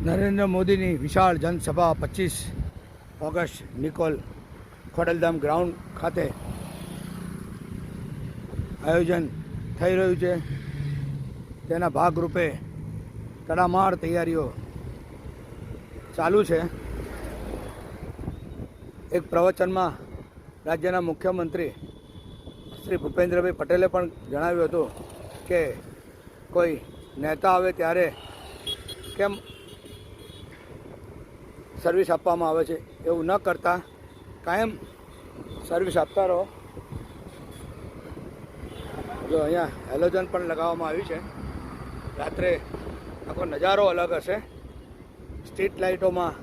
નરેન્દ્ર મોદીની વિશાળ જનસભા 25 August Nikol Khodaldham ground ખાતે આયોજન થઈ રહ્યું છે. તેના ભાગરૂપે તડામાર તૈયારીઓ ચાલુ છે. એક પ્રવચનમાં રાજ્યના મુખ્યમંત્રી શ્રી ભૂપેન્દ્રભાઈ પટેલે પણ જણાવ્યું હતું કે કોઈ નેતા આવે ત્યારે કેમ સર્વિસ આપવામાં આવે છે, એવું ન કરતા કાયમ સર્વિસ આપતા રહો. જો અહીંયા હેલોજન પણ લગાવવામાં આવ્યું છે. રાત્રે આખો નજારો અલગ હશે. સ્ટ્રીટ લાઇટોમાં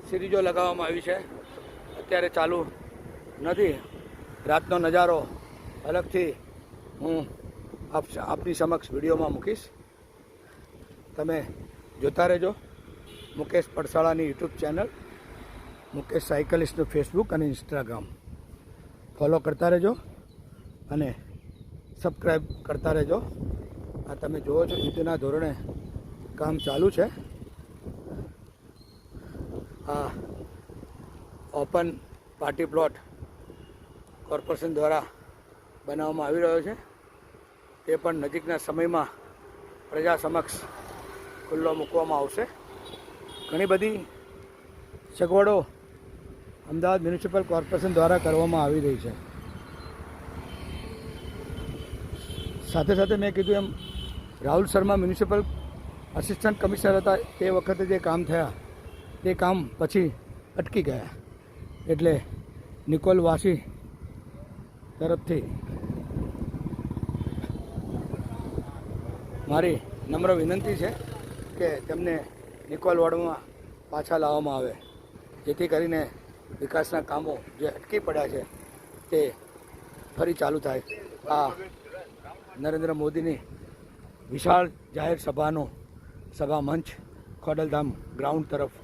સિરીજો લગાવવામાં આવી છે. અત્યારે ચાલુ નથી. રાતનો નજારો અલગથી હું આપની સમક્ષ વિડીયોમાં મૂકીશ. તમે જોતા રહેજો. મુકેશ પડસાળાની યુટ્યુબ ચેનલ, મુકેશ સાયકલિસ્ટનું ફેસબુક અને ઇન્સ્ટાગ્રામ ફોલો કરતા રહેજો અને સબસ્ક્રાઈબ કરતા રહેજો. આ તમે જુઓ છો યુદ્ધના ધોરણે કામ ચાલુ છે. આ ઓપન પાર્ટી પ્લોટ કોર્પોરેશન દ્વારા બનાવવામાં આવી રહ્યો છે. તે પણ નજીકના સમયમાં પ્રજા સમક્ષ ખુલ્લો મૂકવામાં આવશે. ઘણી બધી સગવડો અમદાવાદ મ્યુનિસિપલ કોર્પોરેશન દ્વારા કરવામાં આવી રહી છે. સાથે સાથે મેં કીધું એમ Rahul Sharma municipal assistant commissioner હતા તે વખતે જે કામ થયા તે કામ પછી અટકી ગયા. એટલે નિકોલવાસી તરફથી મારી નમ્ર વિનંતી છે કે તેમને નિકોલ વોર્ડમાં પાછા લાવવામાં આવે, જેથી કરીને વિકાસના કામો જે અટકી પડ્યા છે તે ફરી ચાલુ થાય. આ નરેન્દ્ર મોદીની વિશાળ જાહેર સભાનો સભા મંચ ખોડલધામ ગ્રાઉન્ડ તરફ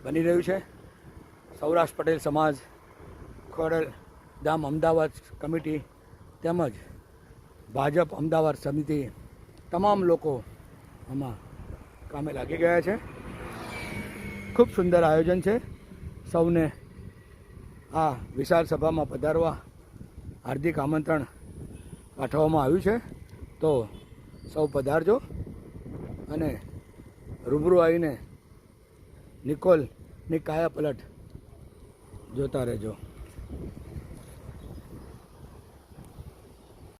બની રહ્યું છે. સૌરાષ્ટ્ર પટેલ સમાજ, ખોડલધામ અમદાવાદ કમિટી તેમજ ભાજપ અમદાવાદ સમિતિ તમામ લોકો આમાં કામે લાગી ગયા છે. ખૂબ સુંદર આયોજન છે. સૌને આ વિશાળ સભામાં પધારવા હાર્દિક આમંત્રણ પાઠવવામાં આવ્યું છે. તો સૌ પધારજો અને રૂબરૂ આવીને નિકોલની કાયા પલટ જોતા રહેજો.